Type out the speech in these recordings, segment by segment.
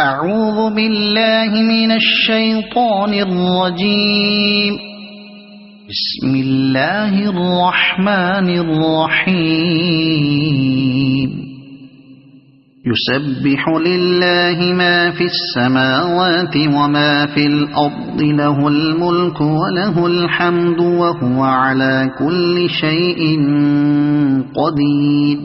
أعوذ بالله من الشيطان الرجيم. بسم الله الرحمن الرحيم. يسبح لله ما في السماوات وما في الأرض، له الملك وله الحمد وهو على كل شيء قدير.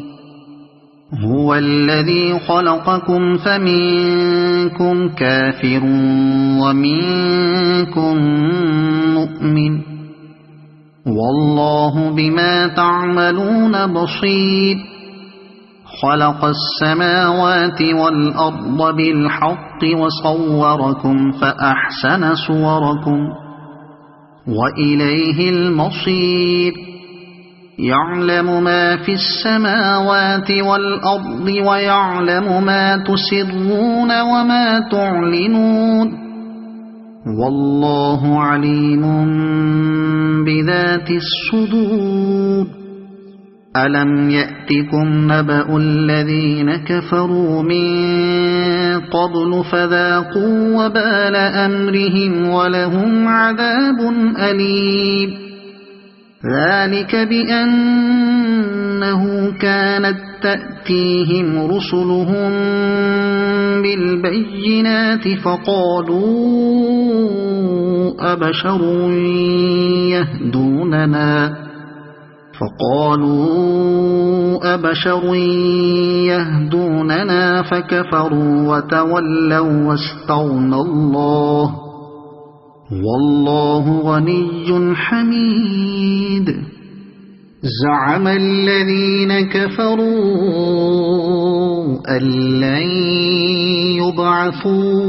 هو الذي خلقكم فمنكم كافر ومنكم مؤمن، والله بما تعملون بصير. خلق السماوات والأرض بالحق وصوركم فأحسن صوركم وإليه المصير. يعلم ما في السماوات والأرض ويعلم ما تسرون وما تعلنون، والله عليم بذات الصدور. ألم يأتكم نبأ الذين كفروا من قبل فذاقوا وبال أمرهم ولهم عذاب أليم. ذلك بأنه كانت تأتيهم رسلهم بالبينات فقالوا أبشر يهدوننا فكفروا وتولوا واستغنى الله، والله غني حميد. زعم الذين كفروا أن لن يبعثوا،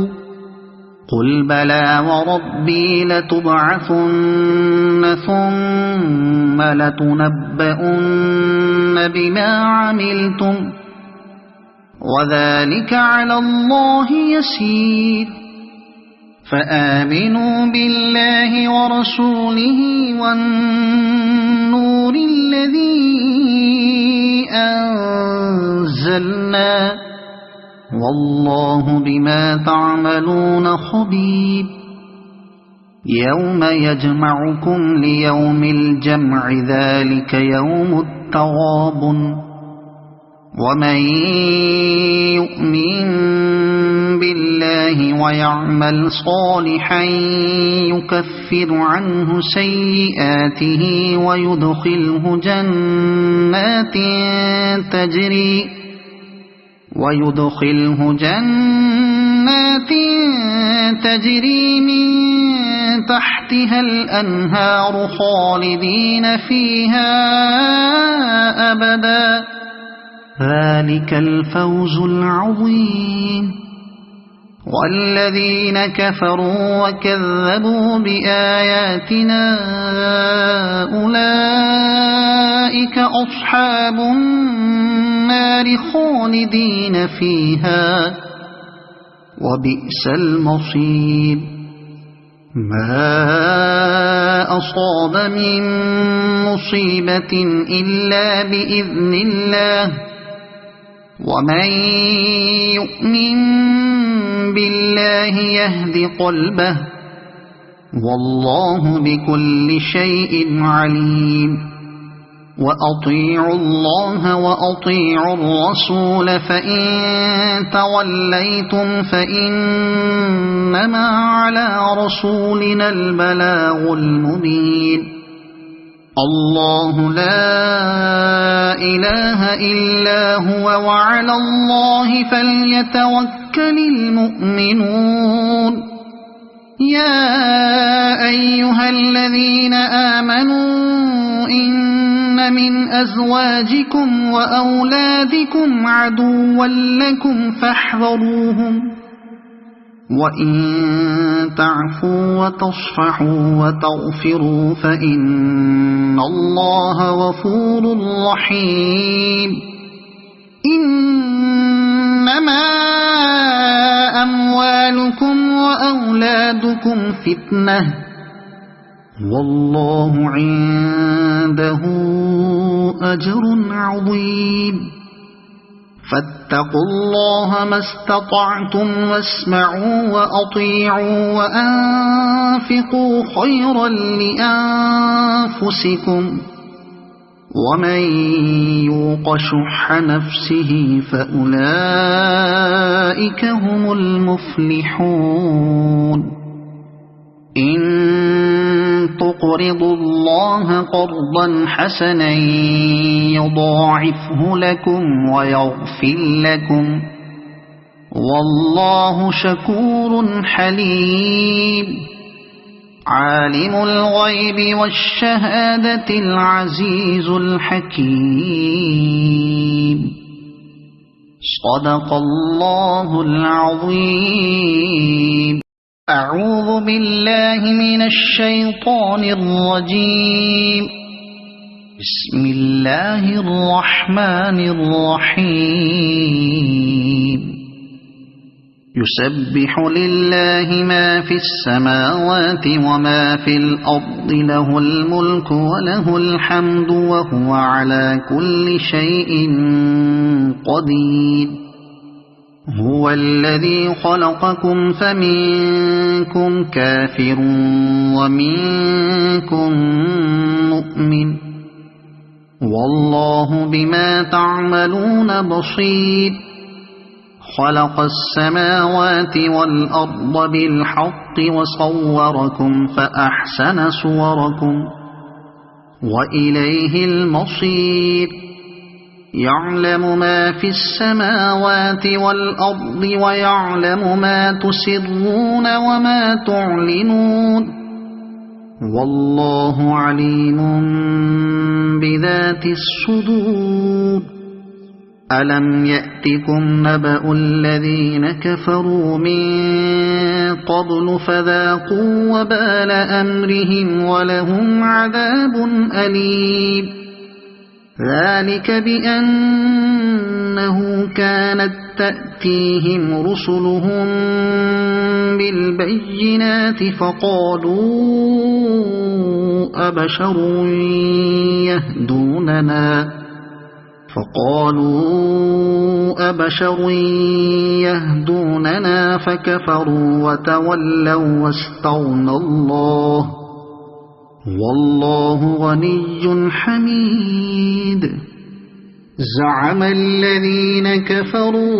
قل بلى وربي لتبعثن ثم لتنبؤن بما عملتم وذلك على الله يسير. فآمنوا بالله ورسوله والنور الذي أنزلنا، والله بما تعملون خبير. يوم يجمعكم ليوم الجمع، ذلك يوم التغابن. ومن يؤمن بالله ويعمل صالحا يكفر عنه سيئاته ويدخله جنات تجري من تحتها الأنهار خالدين فيها أبدا، ذلك الفوز العظيم. والذين كفروا وكذبوا بآياتنا أولئك أصحاب النار خالدين فيها وبئس المصير. ما أصاب من مصيبة إلا بإذن الله، ومن يؤمن بالله يهد قلبه، والله بكل شيء عليم. وأطيعوا الله وأطيعوا الرسول، فإن توليتم فإنما على رسولنا البلاغ المبين. الله لا إله إلا هو وعلى الله فليتوكل المؤمنون. يا أيها الذين آمنوا إن من أزواجكم وأولادكم عدوا لكم فاحذروهم، وإن تعفوا وتصفحوا وتغفروا فإن الله غفور رحيم. إنما أموالكم وأولادكم فتنة، والله عنده أجر عظيم. فاتقوا الله ما استطعتم واسمعوا وأطيعوا وأنفقوا خيرا لأنفسكم ومن يوق شح نفسه فأولئك هم المفلحون إن تقرضوا الله قرضا حسنا يضاعفه لكم ويغفر لكم والله شكور حليم عالم الغيب والشهادة العزيز الحكيم صدق الله العظيم. أعوذ بالله من الشيطان الرجيم. بسم الله الرحمن الرحيم. يسبح لله ما في السماوات وما في الأرض له الملك وله الحمد وهو على كل شيء قدير. هو الذي خلقكم فمنكم كافر ومنكم مؤمن والله بما تعملون بصير. خلق السماوات والأرض بالحق وصوركم فأحسن صوركم وإليه المصير. يعلم ما في السماوات والأرض ويعلم ما تسرون وما تعلنون والله عليم بذات الصدور. ألم يأتكم نبأ الذين كفروا من قبل فذاقوا وبال أمرهم ولهم عذاب أليم. ذلك بأنه كانت تأتيهم رسلهم بالبينات فقالوا أبشر يهدوننا فكفروا وتولوا واستغنى الله والله غني حميد. زعم الذين كفروا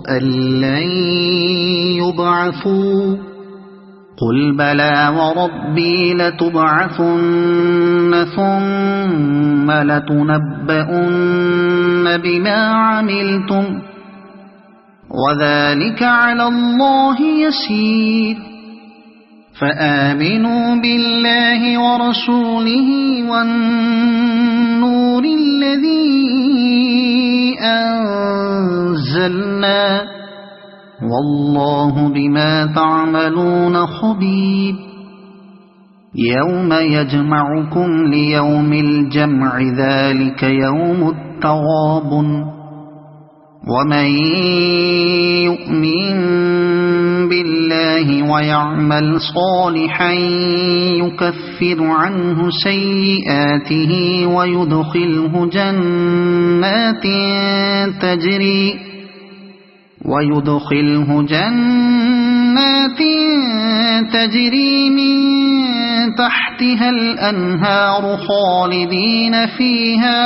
أن لن يبعثوا قل بلى وربي لتبعثن ثم لتنبؤن بما عملتم وذلك على الله يسير. فآمنوا بالله ورسوله والنور الذي أنزلنا والله بما تعملون خبير. يوم يجمعكم ليوم الجمع ذلك يوم التغابن. ومن يؤمن بالله ويعمل صالحا يكفر عنه سيئاته ويدخله جنات تجري من تحتها الأنهار خالدين فيها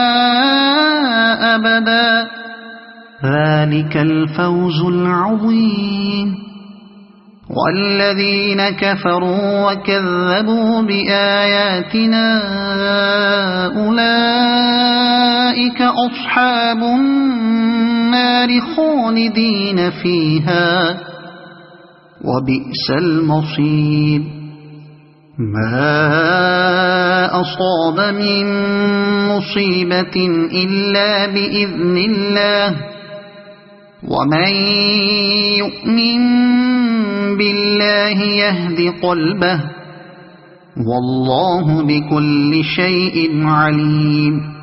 أبدا. ذلك الفوز العظيم. والذين كفروا وكذبوا بآياتنا أولئك أصحاب النار خالدين فيها وبئس المصير. ما أصاب من مصيبة إلا بإذن الله ومن يؤمن بالله يهد قلبه والله بكل شيء عليم.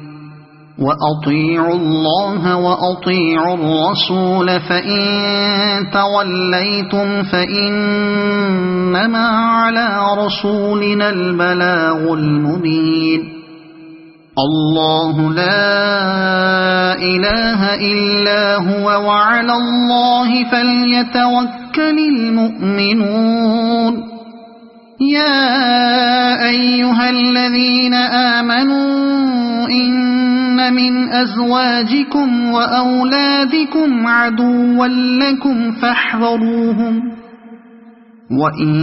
وأطيعوا الله وأطيعوا الرسول فإن توليتم فإنما على رسولنا البلاغ المبين. الله لا إله إلا هو وعلى الله فليتوكل المؤمنون يا أيها الذين آمنوا إن من أزواجكم وأولادكم عدوا لكم فاحذروهم وإن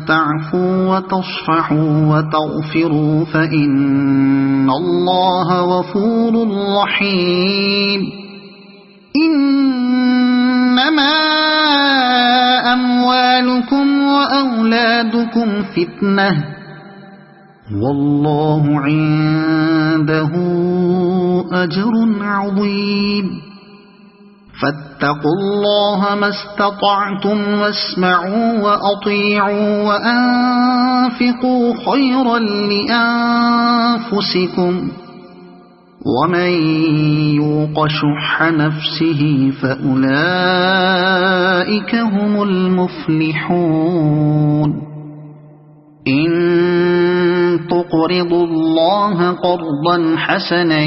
تعفوا وتصفحوا وتغفروا فإن الله غفور رحيم إنما أموالكم وأولادكم فتنة والله عنده أجر عظيم فاتقوا الله ما استطعتم واسمعوا وأطيعوا وأنفقوا خيرا لأنفسكم ومن يوق شح نفسه فأولئك هم المفلحون إن تقرضوا الله قرضا حسنا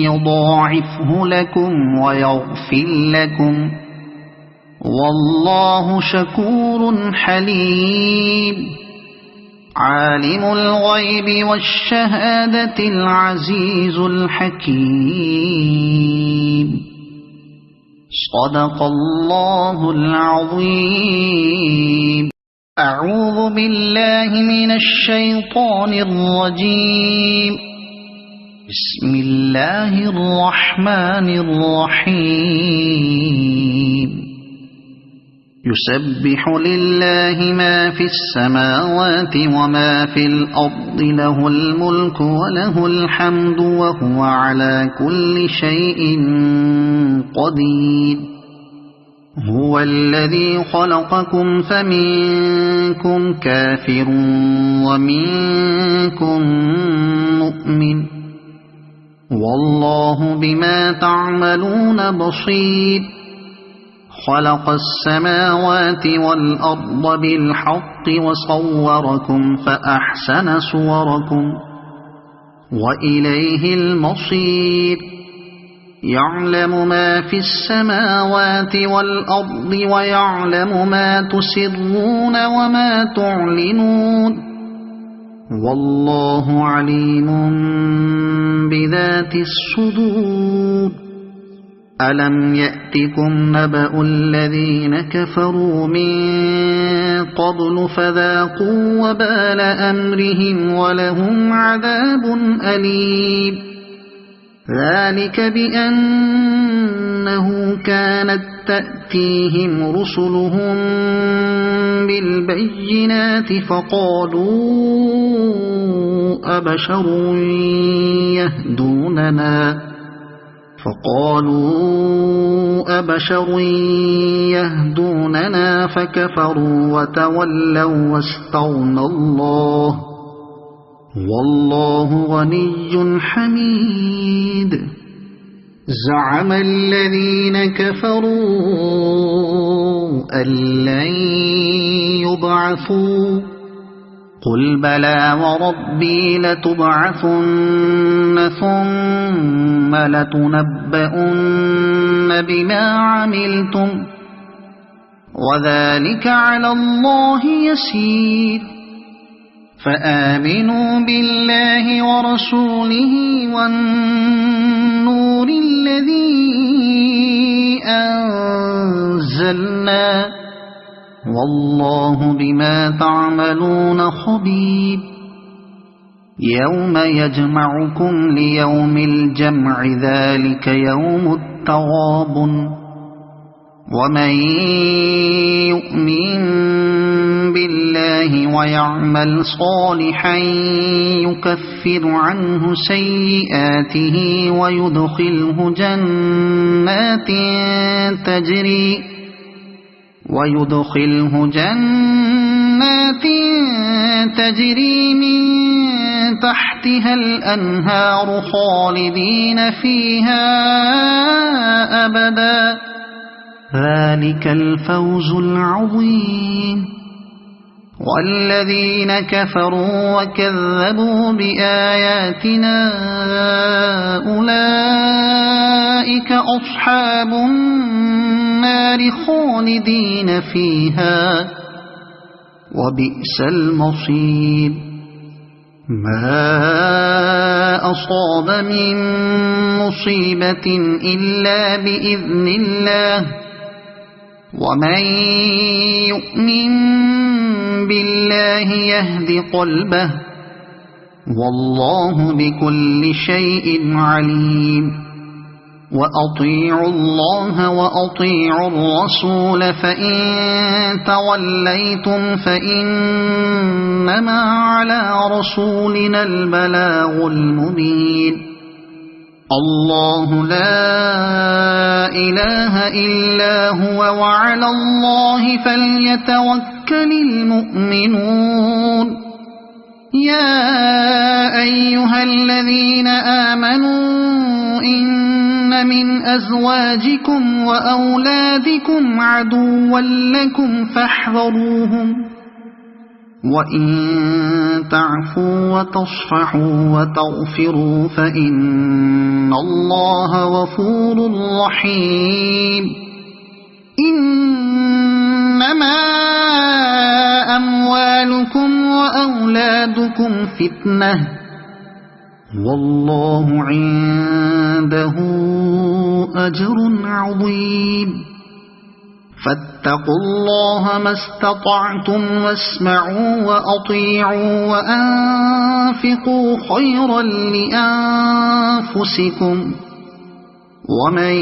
يضاعفه لكم ويغفر لكم والله شكور حليم عالم الغيب والشهادة العزيز الحكيم صدق الله العظيم أعوذ بالله من الشيطان الرجيم بسم الله الرحمن الرحيم يسبح لله ما في السماوات وما في الأرض له الملك وله الحمد وهو على كل شيء قدير هو الذي خلقكم فمنكم كافر ومنكم مؤمن والله بما تعملون بصير خلق السماوات والأرض بالحق وصوركم فأحسن صوركم وإليه المصير يعلم ما في السماوات والأرض ويعلم ما تسرون وما تعلنون والله عليم بذات الصدور ألم يأتكم نبأ الذين كفروا من قبل فذاقوا وبال أمرهم ولهم عذاب أليم ذلك بأنه كانت تأتيهم رسلهم بالبينات فقالوا أبشر يهدوننا فكفروا وتولوا واستغنى الله والله غني حميد زعم الذين كفروا أن لن يبعثوا قل بلى وربي لتبعثن ثم لتنبؤن بما عملتم وذلك على الله يسير فآمنوا بالله ورسوله والنور الذي أنزلنا والله بما تعملون خبير يوم يجمعكم ليوم الجمع ذلك يوم التغابن ومن يؤمن بالله ويعمل صالحا يكفر عنه سيئاته ويدخله جنات تجري من تحتها الأنهار خالدين فيها أبدا ذلك الفوز العظيم والذين كفروا وكذبوا بآياتنا أولئك أصحاب النار خالدين فيها وبئس المصير ما أصاب من مصيبة إلا بإذن الله ومن يؤمن بالله يهد قلبه والله بكل شيء عليم وأطيعوا الله وأطيعوا الرسول فإن توليتم فإنما على رسولنا البلاغ المبين الله لا إله إلا هو وعلى الله فليتوكل المؤمنون يا أيها الذين آمنوا إن من أزواجكم وأولادكم عدوا لكم فاحذروهم وإن تعفوا وتصفحوا وتغفروا فإن الله غفور رحيم إنما أموالكم وأولادكم فتنة والله عنده أجر عظيم فاتقوا الله ما استطعتم واسمعوا وأطيعوا وأنفقوا خيرا لأنفسكم ومن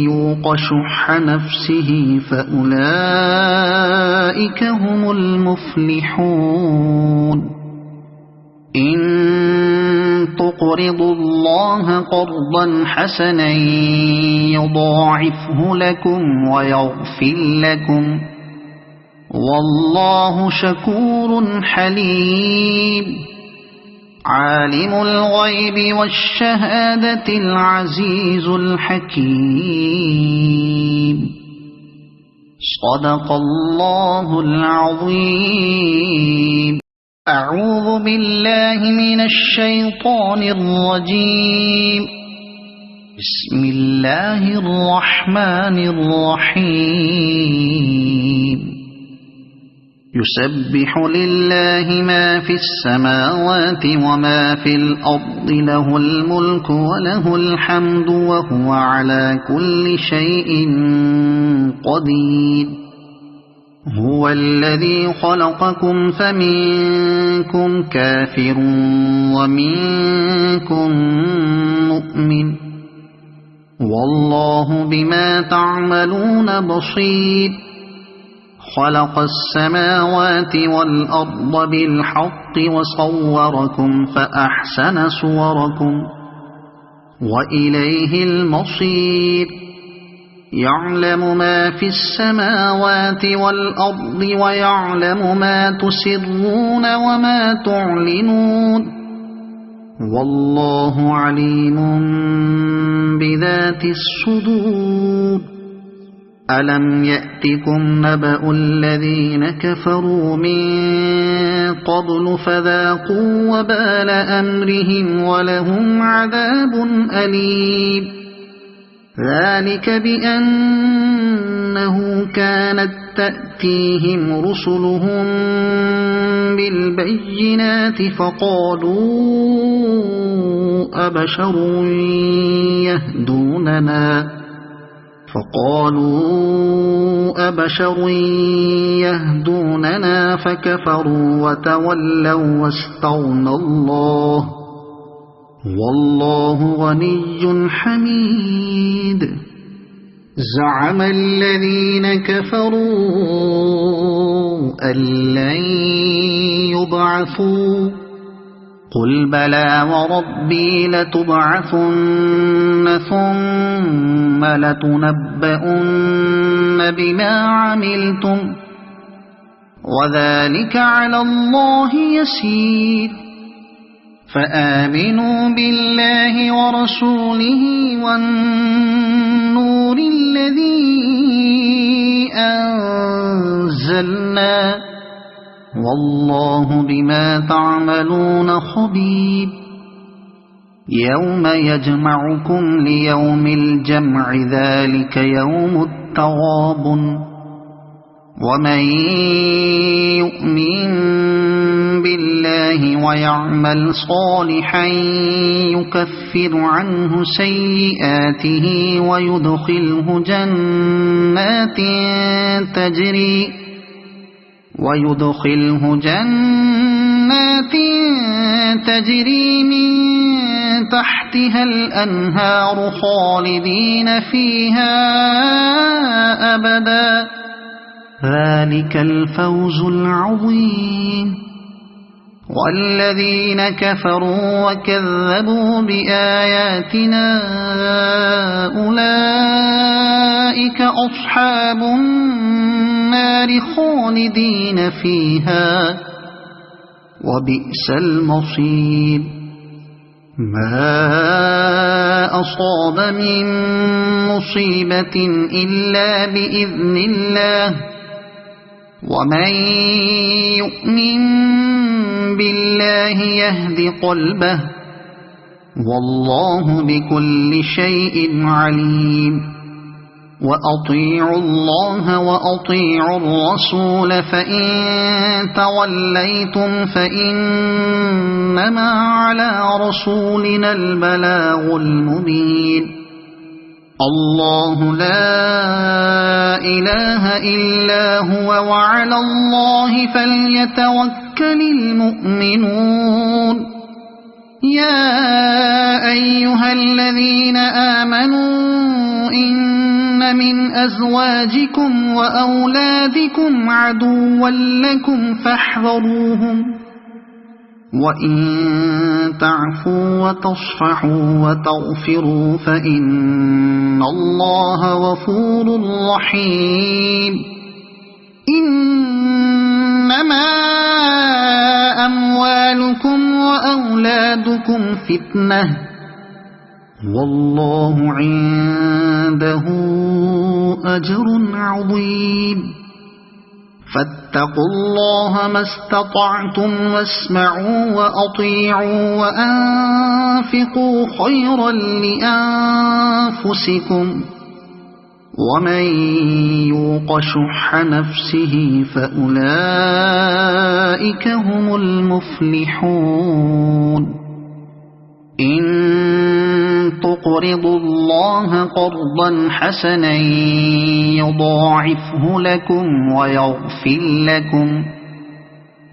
يوق شح نفسه فأولئك هم المفلحون إن تقرضوا الله قرضا حسنا يضاعفه لكم ويغفر لكم والله شكور حليم عالم الغيب والشهادة العزيز الحكيم صدق الله العظيم أعوذ بالله من الشيطان الرجيم بسم الله الرحمن الرحيم يسبح لله ما في السماوات وما في الأرض له الملك وله الحمد وهو على كل شيء قدير هو الذي خلقكم فمنكم كافر ومنكم مؤمن والله بما تعملون بصير خلق السماوات والأرض بالحق وصوركم فأحسن صوركم وإليه المصير يعلم ما في السماوات والأرض ويعلم ما تسرون وما تعلنون والله عليم بذات الصدور ألم يأتكم نبأ الذين كفروا من قبل فذاقوا وبال أمرهم ولهم عذاب أليم ذلك بأنه كانت تأتيهم رسلهم بالبينات فقالوا أبشر يهدوننا فكفروا وتولوا واستغنى الله والله غني حميد زعم الذين كفروا أن لن يبعثوا قل بلى وربي لتبعثن ثم لتنبؤن بما عملتم وذلك على الله يسير فآمنوا بالله ورسوله والنور الذي أنزلنا والله بما تعملون خبير يوم يجمعكم ليوم الجمع ذلك يوم التغابن ومن يؤمن بالله ويعمل صالحا يكفر عنه سيئاته ويدخله جنات تجري من تحتها الأنهار خالدين فيها أبدا ذلك الفوز العظيم والذين كفروا وكذبوا بآياتنا أولئك أصحاب النار خالدين فيها وبئس المصير ما أصاب من مصيبة إلا بإذن الله ومن يؤمن بالله يهد قلبه والله بكل شيء عليم وأطيعوا الله وأطيعوا الرسول فإن توليتم فإنما على رسولنا البلاغ المبين الله لا إله إلا هو وعلى الله فليتوكل المؤمنون يا أيها الذين آمنوا إن من أزواجكم وأولادكم عدوا لكم فاحذروهم وإن تعفوا وتصفحوا وتغفروا فإن الله غفور رحيم إنما أموالكم وأولادكم فتنة والله عنده أجر عظيم فاتقوا الله ما استطعتم واسمعوا وأطيعوا وأنفقوا خيرا لأنفسكم ومن يوق شح نفسه فأولئك هم المفلحون إن تقرضوا الله قرضا حسنا يضاعفه لكم ويغفر لكم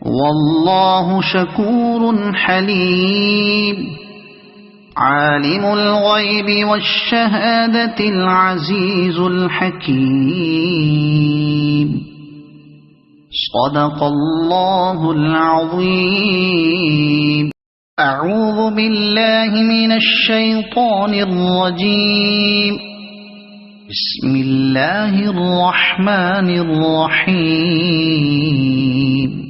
والله شكور حليم عالم الغيب والشهادة العزيز الحكيم صدق الله العظيم أعوذ بالله من الشيطان الرجيم بسم الله الرحمن الرحيم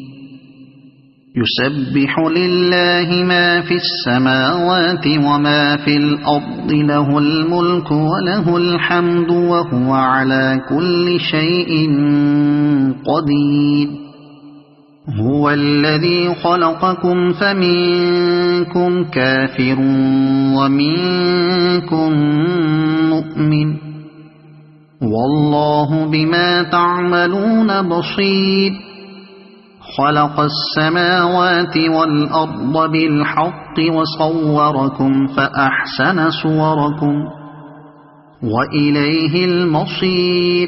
يسبح لله ما في السماوات وما في الأرض له الملك وله الحمد وهو على كل شيء قدير هو الذي خلقكم فمنكم كافر ومنكم مؤمن والله بما تعملون بصير خلق السماوات والأرض بالحق وصوركم فأحسن صوركم وإليه المصير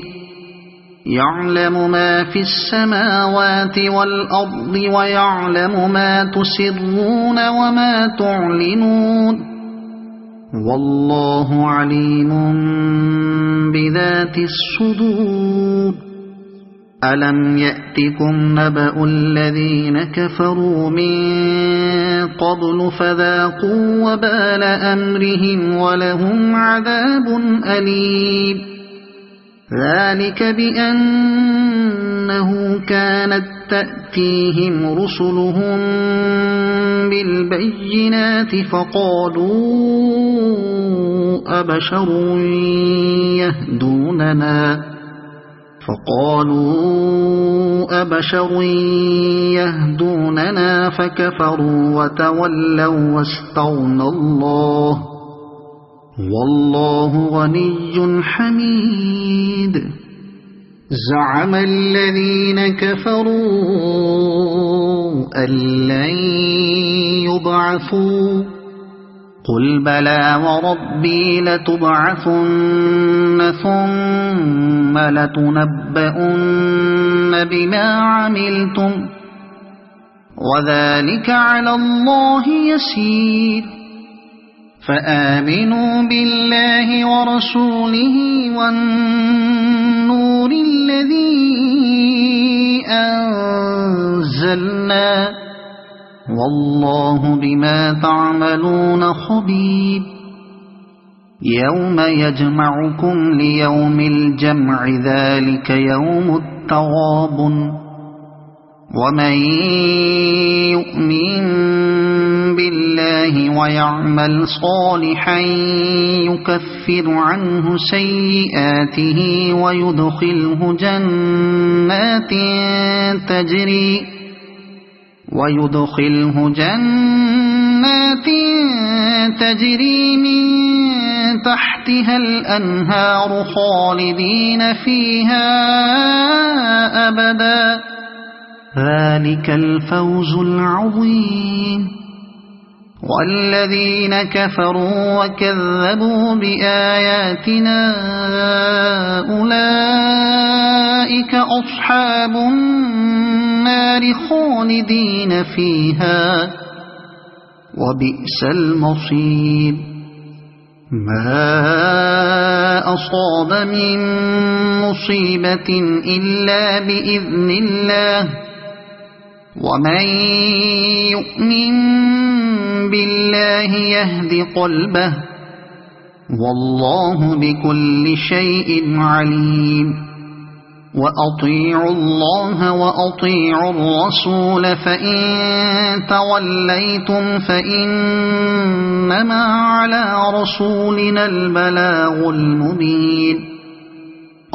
يعلم ما في السماوات والأرض ويعلم ما تسرون وما تعلنون والله عليم بذات الصدور ألم يأتكم نبأ الذين كفروا من قبل فذاقوا وبال أمرهم ولهم عذاب أليم ذلك بأنه كانت تأتيهم رسلهم بالبينات فقالوا أبشر يهدوننا فقالوا أبشر يهدوننا فكفروا وتولوا واستغنى الله والله غني حميد. زعم الذين كفروا أن لن يبعثوا قل بلى وربي لتبعثن ثم لتنبؤن بما عملتم وذلك على الله يسير. فآمنوا بالله ورسوله والنور الذي أنزلنا والله بما تعملون خبير. يوم يجمعكم ليوم الجمع ذلك يوم التغابن ومن يؤمن بالله ويعمل صالحا يكفر عنه سيئاته ويدخله جنات تجري من تحتها الأنهار خالدين فيها أبدا ذلك الفوز العظيم. والذين كفروا وكذبوا بآياتنا أولئك أصحاب النار خالدين فيها وبئس المصير. ما أصاب من مصيبة إلا بإذن الله ومن يؤمن بالله يهد قلبه والله بكل شيء عليم. وأطيعوا الله وأطيعوا الرسول فإن توليتم فإنما على رسولنا البلاغ المبين.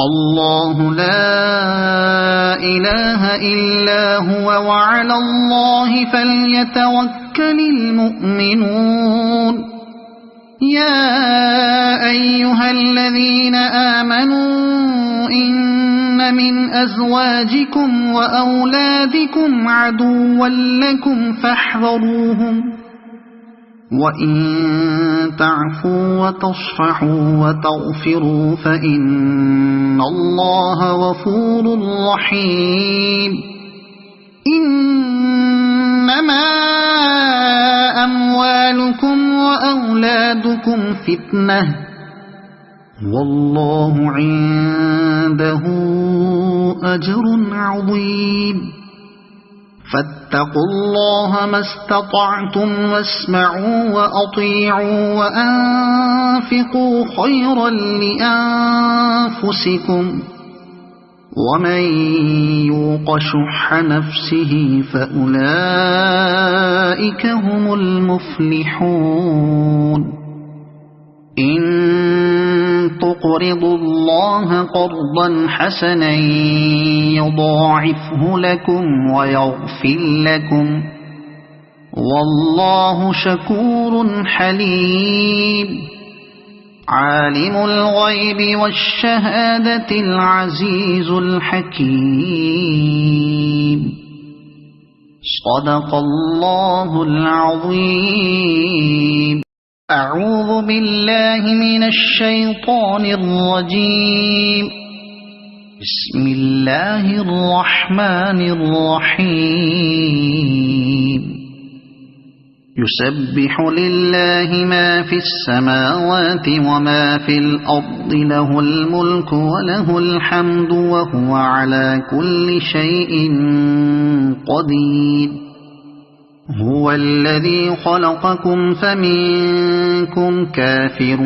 الله لا إله إلا هو وعلى الله فليتوكل المؤمنون. يا أيها الذين آمنوا إن من أزواجكم وأولادكم عدوا لكم فاحذروهم وإن تعفوا وتصفحوا وتغفروا فإن الله غفور رحيم. إنما أموالكم وأولادكم فتنة والله عنده أجر عظيم. فاتقوا الله ما استطعتم واسمعوا وأطيعوا وأنفقوا خيرا لأنفسكم ومن يوق شح نفسه فأولئك هم المفلحون. إن تقرضوا الله قرضا حسنا يضاعفه لكم ويغفر لكم والله شكور حليم. عالم الغيب والشهادة العزيز الحكيم. صدق الله العظيم. أعوذ بالله من الشيطان الرجيم. بسم الله الرحمن الرحيم. يسبح لله ما في السماوات وما في الأرض له الملك وله الحمد وهو على كل شيء قدير. هو الذي خلقكم فمنكم كافر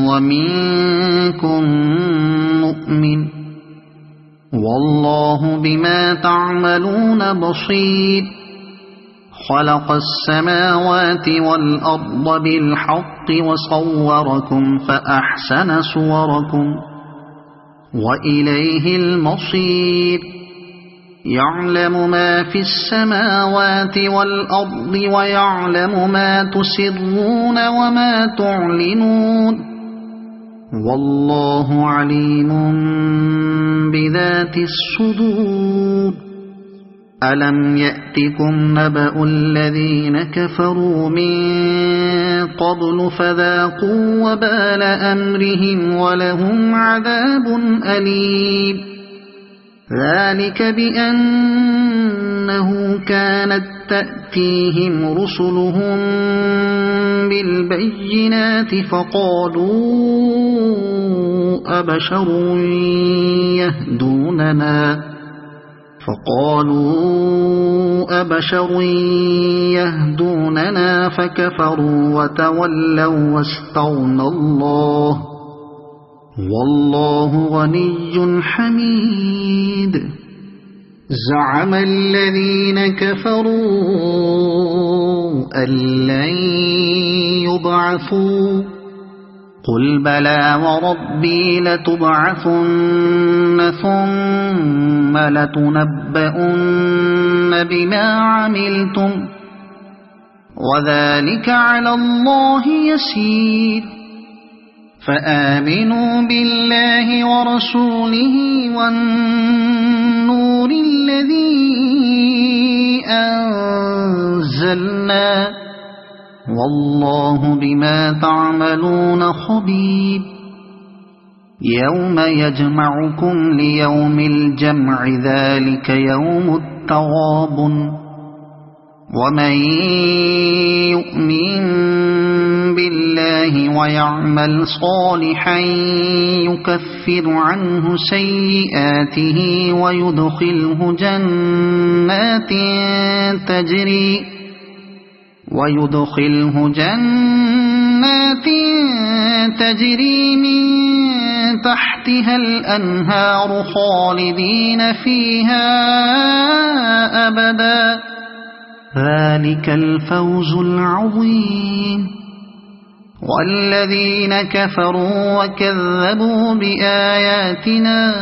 ومنكم مؤمن والله بما تعملون بصير. خلق السماوات والأرض بالحق وصوركم فأحسن صوركم وإليه المصير يعلم ما في السماوات والأرض ويعلم ما تسرون وما تعلنون والله عليم بذات الصدور ألم يأتكم نبأ الذين كفروا من قبل فذاقوا وبال أمرهم ولهم عذاب أليم ذلك بأنه كانت تأتيهم رسلهم بالبينات فقالوا أبشر يهدوننا فكفروا وتولوا واستغنى الله والله غني حميد زعم الذين كفروا أن لن يبعثوا قل بلى وربي لتبعثن ثم لتنبؤن بما عملتم وذلك على الله يسير فآمنوا بالله ورسوله والنور الذي أنزلنا والله بما تعملون خبير يوم يجمعكم ليوم الجمع ذلك يوم التغابن ومن يؤمن بالله ويعمل صالحا يكفر عنه سيئاته ويدخله جنات تجري من تحتها الأنهار خالدين فيها أبدا ذلك الفوز العظيم والذين كفروا وكذبوا بآياتنا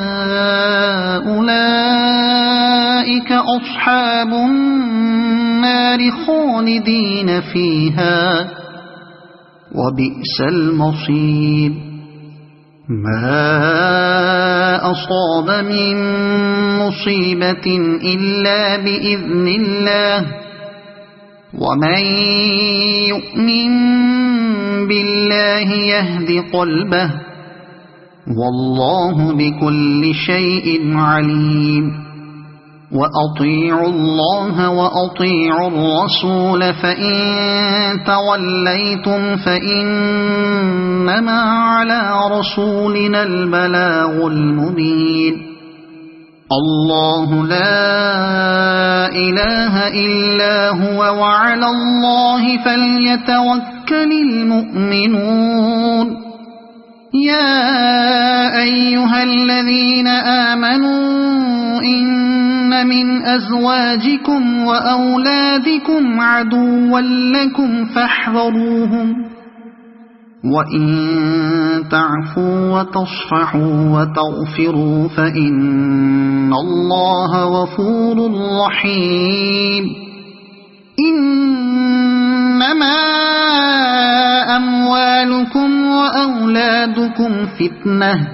أولئك أصحاب النار خالدين فيها وبئس المصير ما أصاب من مصيبة إلا بإذن الله ومن يؤمن بالله يهد قلبه والله بكل شيء عليم وأطيعوا الله وأطيعوا الرسول فإن توليتم فإنما على رسولنا البلاغ المبين الله لا إله إلا هو وعلى الله فليتوكل المؤمنون يا أيها الذين آمنوا إن من أزواجكم وأولادكم عدوا لكم فاحذروهم وإن تعفوا وتصفحوا وتغفروا فإن الله غفور رحيم إنما أموالكم وأولادكم فتنة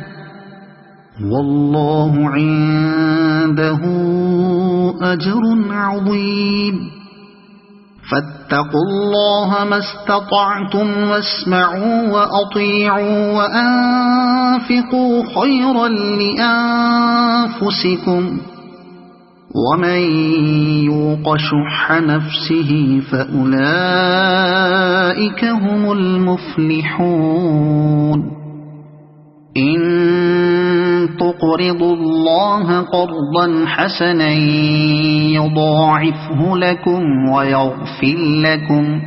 والله عنده أجر عظيم فاتقوا الله ما استطعتم واسمعوا وأطيعوا وأنفقوا خيرا لأنفسكم ومن يوق شح نفسه فأولئك هم المفلحون إن تقرضوا الله قرضا حسنا يضاعفه لكم ويغفر لكم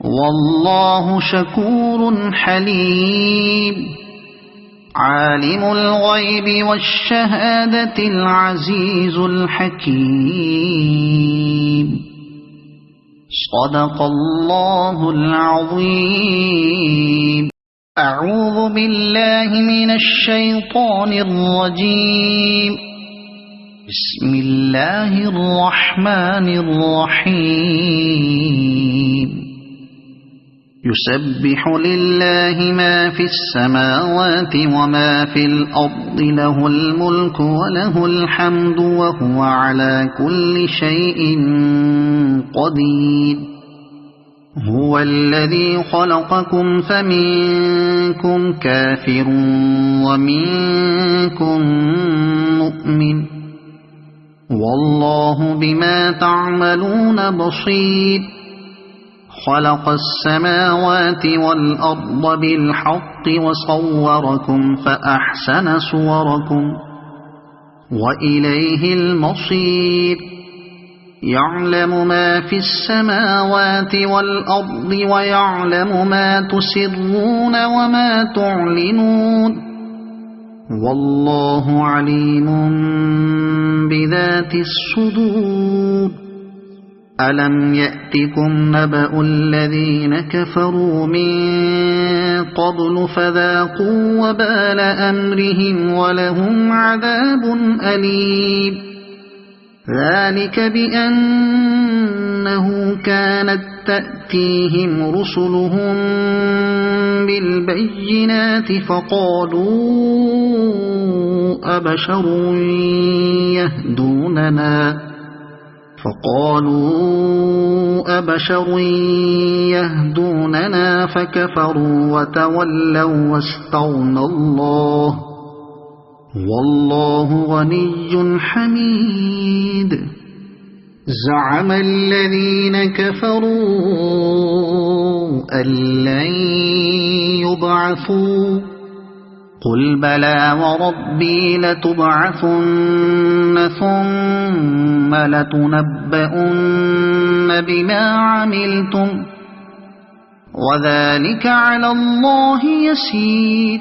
والله شكور حليم عالم الغيب والشهادة العزيز الحكيم صدق الله العظيم. أعوذ بالله من الشيطان الرجيم. بسم الله الرحمن الرحيم. يسبح لله ما في السماوات وما في الأرض، له الملك وله الحمد وهو على كل شيء قدير. هو الذي خلقكم فمنكم كافر ومنكم مؤمن، والله بما تعملون بصير. خلق السماوات والأرض بالحق وصوركم فأحسن صوركم وإليه المصير. يعلم ما في السماوات والأرض ويعلم ما تسرون وما تعلنون، والله عليم بذات الصدور. ألم يأتكم نبأ الذين كفروا من قبل فذاقوا وبال أمرهم ولهم عذاب أليم. ذلك بأنه كانت تأتيهم رسلهم بالبينات فقالوا أبشر يهدوننا فكفروا وتولوا واستغنى الله، والله غني حميد. زعم الذين كفروا أن لن يبعثوا، قل بلى وربي لتبعثن ثم لتنبؤن بما عملتم وذلك على الله يسير.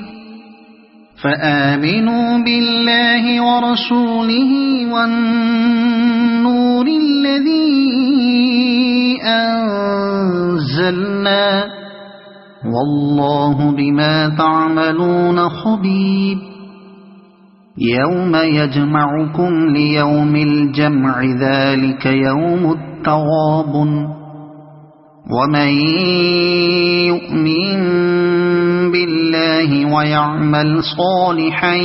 فآمنوا بالله ورسوله والنور الذي أنزلنا، والله بما تعملون خبير. يوم يجمعكم ليوم الجمع، ذلك يوم التغابن. ومن يؤمن بالله ويعمل صالحا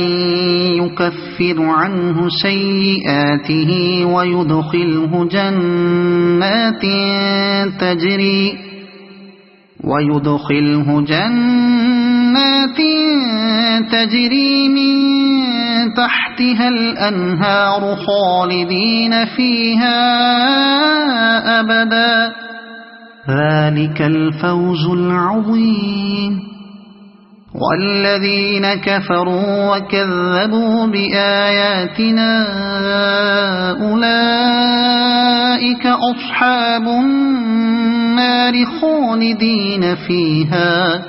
يكفر عنه سيئاته ويدخله جنات تجري من تحتها الأنهار خالدين فيها أبدا، ذلك الفوز العظيم. والذين كفروا وكذبوا بآياتنا أولئك أصحاب النار خالدين فيها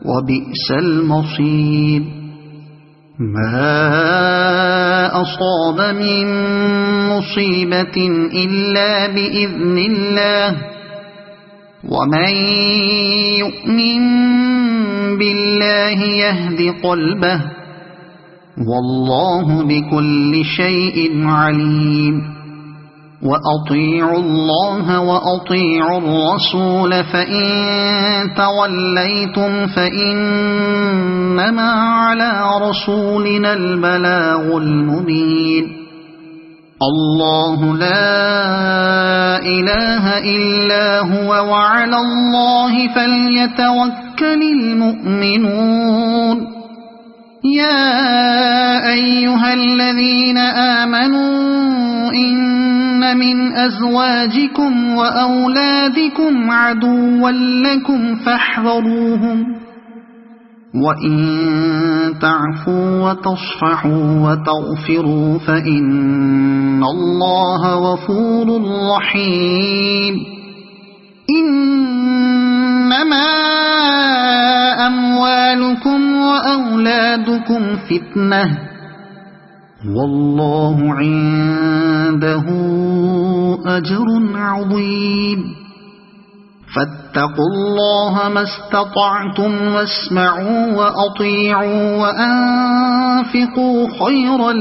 وبئس المصير. ما أصاب من مصيبة إلا بإذن الله، ومن يؤمن بالله يهد قلبه، والله بكل شيء عليم. وأطيعوا الله وأطيعوا الرسول، فإن توليتم فإنما على رسولنا البلاغ المبين. الله لا إله إلا هو، وعلى الله فليتوكل المؤمنون. يا أيها الذين آمنوا إن من أزواجكم وأولادكم عدوا لكم فاحذروهم، وإن تعفوا وتصفحوا وتغفروا فإن الله غفور رحيم. إنما أموالكم وأولادكم فتنة، والله عنده أجر عظيم. فاتقوا الله ما استطعتم واسمعوا وأطيعوا وأنفقوا خيرا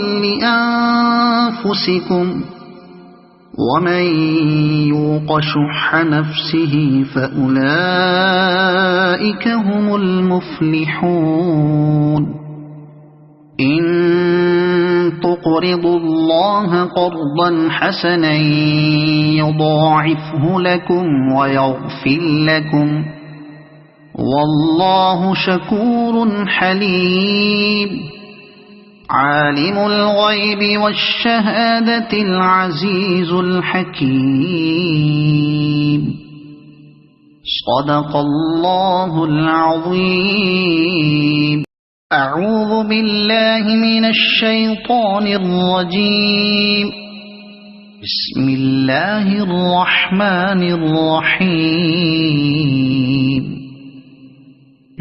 لأنفسكم ومن يوق شح نفسه فأولئك هم المفلحون إن تقرضوا الله قرضا حسنا يضاعفه لكم ويغفر لكم والله شكور حليم عالم الغيب والشهادة العزيز الحكيم صدق الله العظيم. أعوذ بالله من الشيطان الرجيم. بسم الله الرحمن الرحيم.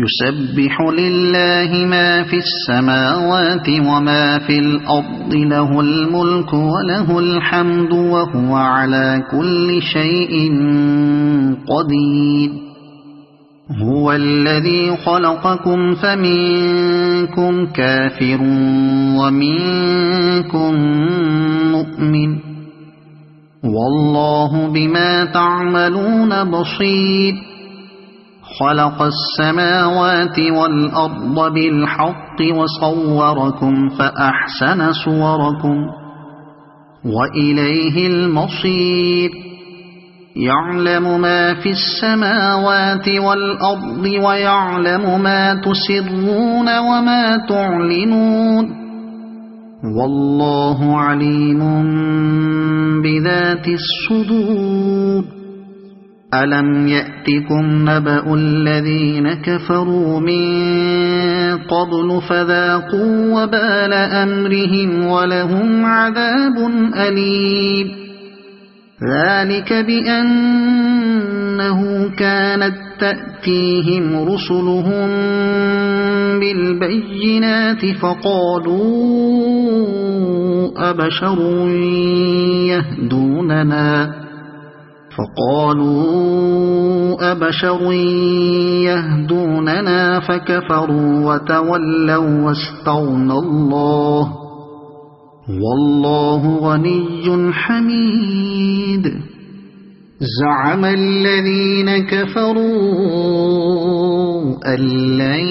يسبح لله ما في السماوات وما في الأرض له الملك وله الحمد وهو على كل شيء قدير. هو الذي خلقكم فمنكم كافر ومنكم مؤمن والله بما تعملون بصير. خلق السماوات والأرض بالحق وصوركم فأحسن صوركم وإليه المصير. يعلم ما في السماوات والأرض ويعلم ما تسرون وما تعلنون والله عليم بذات الصدور. ألم يأتكم نبأ الذين كفروا من قبل فذاقوا وبال أمرهم ولهم عذاب أليم. ذلك بأنه كانت تأتيهم رسلهم بالبينات فقالوا أبشر يهدوننا فكفروا وتولوا واستغنى الله والله غني حميد. زعم الذين كفروا أن لن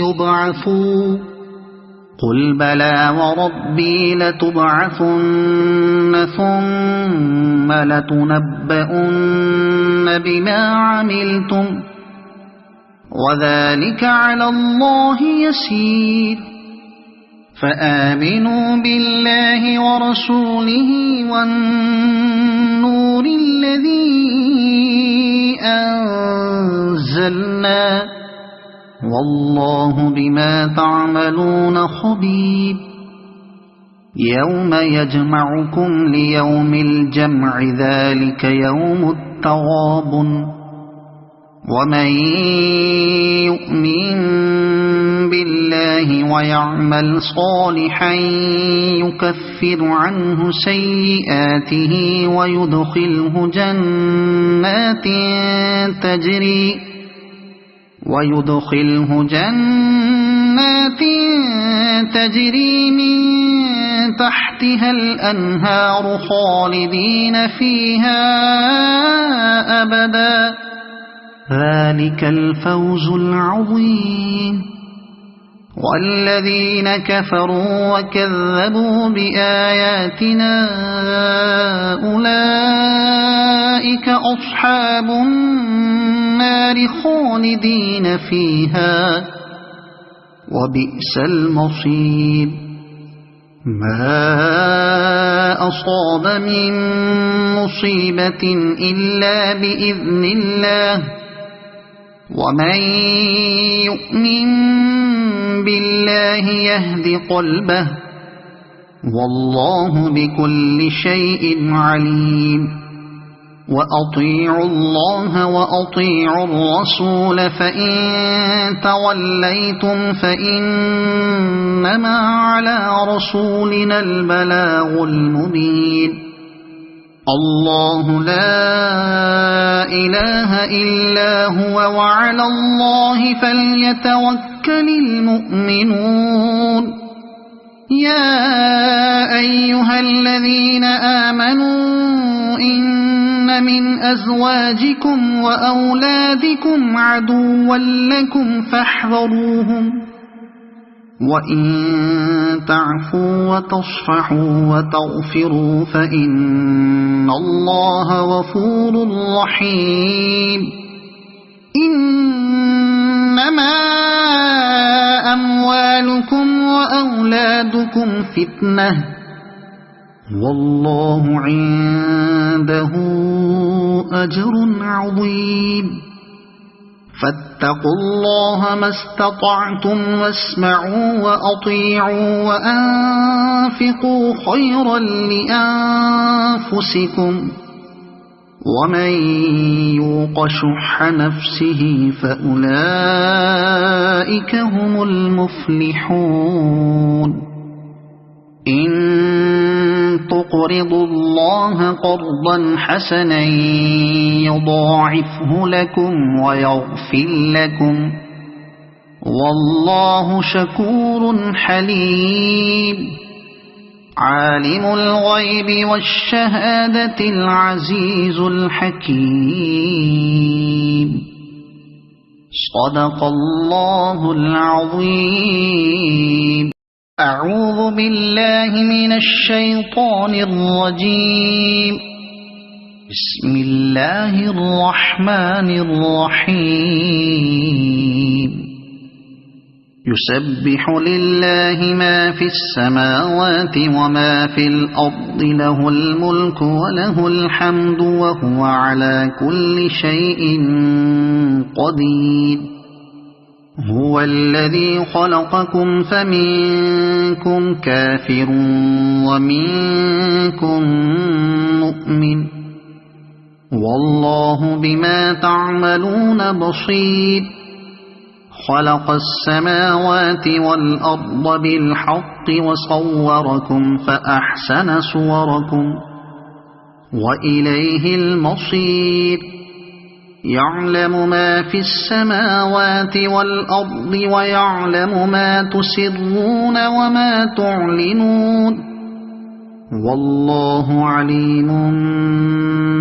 يبعثوا قل بلى وربي لتبعثن ثم لتنبؤن بما عملتم وذلك على الله يسير. فآمنوا بالله ورسوله والنور الذي أنزلنا والله بما تعملون خبير. يوم يجمعكم ليوم الجمع ذلك يوم التغابن. ومن يؤمن بالله ويعمل صالحا يكفر عنه سيئاته ويدخله جنات تجري من تحتها الأنهار خالدين فيها أبدا. ذلك الفوز العظيم. والذين كفروا وكذبوا بآياتنا أولئك أصحاب النار خالدين فيها وبئس المصير. ما أصاب من مصيبة إلا بإذن الله ومن يؤمن بالله يهد قلبه والله بكل شيء عليم. وأطيعوا الله وأطيعوا الرسول فإن توليتم فإنما على رسولنا البلاغ المبين. الله لا إله إلا هو وعلى الله فليتوكل المؤمنون يا أيها الذين آمنوا إن من أزواجكم وأولادكم عدوا لكم فاحذروهم وإن تعفوا وتصفحوا وتغفروا فإن الله غفور رحيم إنما أموالكم وأولادكم فتنة والله عنده أجر عظيم فاتقوا الله ما استطعتم واسمعوا وأطيعوا وأنفقوا خيرا لأنفسكم ومن يوق شح نفسه فأولئك هم المفلحون إن تقرضوا الله قرضا حسنا يضاعفه لكم ويغفر لكم والله شكور حليم عالم الغيب والشهادة العزيز الحكيم صدق الله العظيم أعوذ بالله من الشيطان الرجيم بسم الله الرحمن الرحيم يسبح لله ما في السماوات وما في الأرض له الملك وله الحمد وهو على كل شيء قدير هو الذي خلقكم فمنكم كافر ومنكم مؤمن والله بما تعملون بصير خلق السماوات والأرض بالحق وصوركم فأحسن صوركم وإليه المصير يعلم ما في السماوات والأرض ويعلم ما تسرون وما تعلنون والله عليم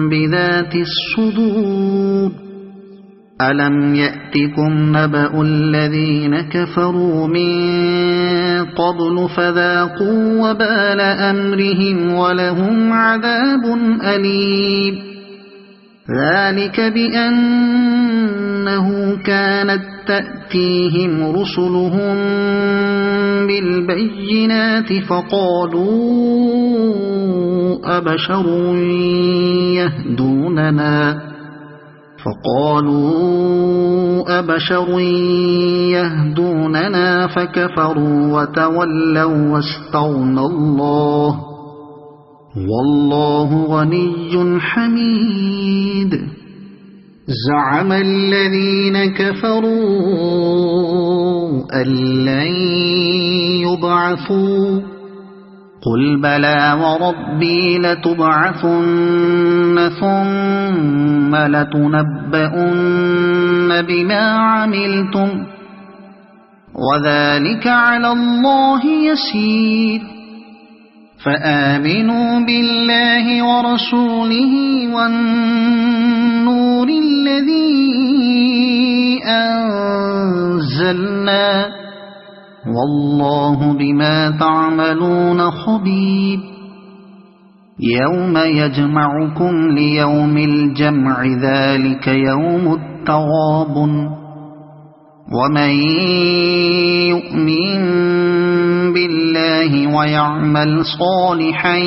بذات الصدور ألم يأتكم نبأ الذين كفروا من قبل فذاقوا وبال أمرهم ولهم عذاب أليم ذلك بأنه كانت تأتيهم رسلهم بالبينات فقالوا أبشر يهدوننا فكفروا وتولوا واستغنى الله والله غني حميد زعم الذين كفروا أن لن يبعثوا قل بلى وربي لتبعثن ثم لتنبؤن بما عملتم وذلك على الله يسير فآمنوا بالله ورسوله والنور الذي أنزلنا والله بما تعملون خبير يوم يجمعكم ليوم الجمع ذلك يوم التغابن ومن يؤمن بالله ويعمل صالحا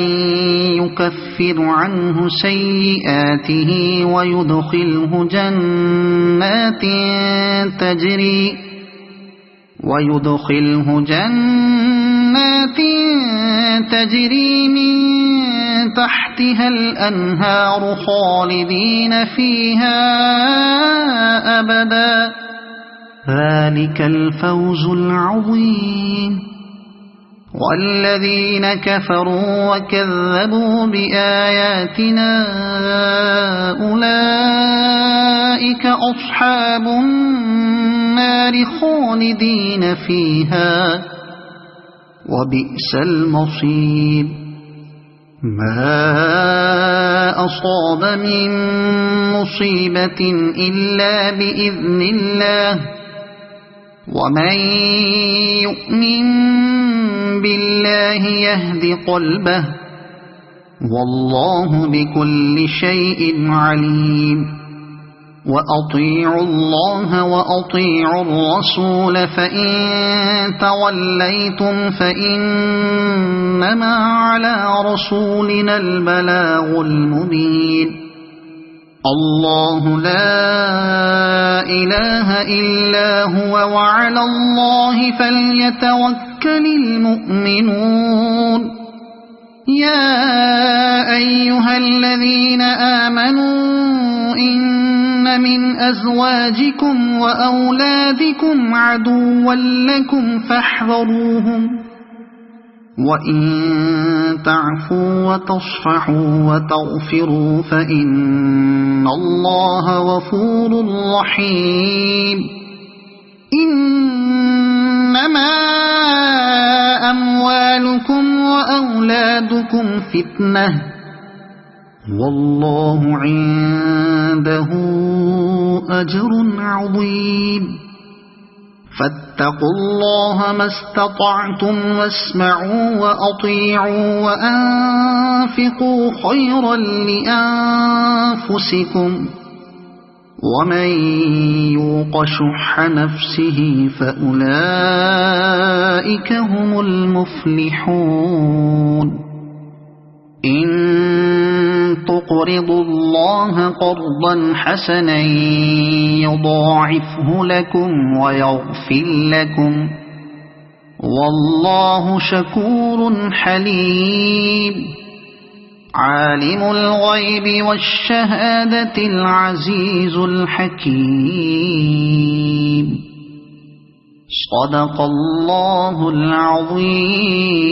يكفر عنه سيئاته ويدخله جنات تجري من تحتها الأنهار خالدين فيها أبدا ذلك الفوز العظيم والذين كفروا وكذبوا بآياتنا أولئك أصحاب النار خالدين فيها وبئس المصير ما أصاب من مصيبة إلا بإذن الله ومن يؤمن بالله يهد قلبه والله بكل شيء عليم وأطيعوا الله وأطيعوا الرسول فإن توليتم فإنما على رسولنا البلاغ المبين الله لا إله إلا هو وعلى الله فليتوكل المؤمنون يا أيها الذين آمنوا إن من أزواجكم وأولادكم عدوا لكم فاحذروهم وإن تعفوا وتصفحوا وتغفروا فإن الله غفور رحيم إنما أموالكم وأولادكم فتنة والله عنده أجر عظيم فاتقوا الله ما استطعتم واسمعوا وأطيعوا وأنفقوا خيرا لأنفسكم ومن يوق شح نفسه فأولئك هم المفلحون إن تقرضوا الله قرضا حسنا يضاعفه لكم ويغفر لكم والله شكور حليم عالم الغيب والشهادة العزيز الحكيم صدق الله العظيم.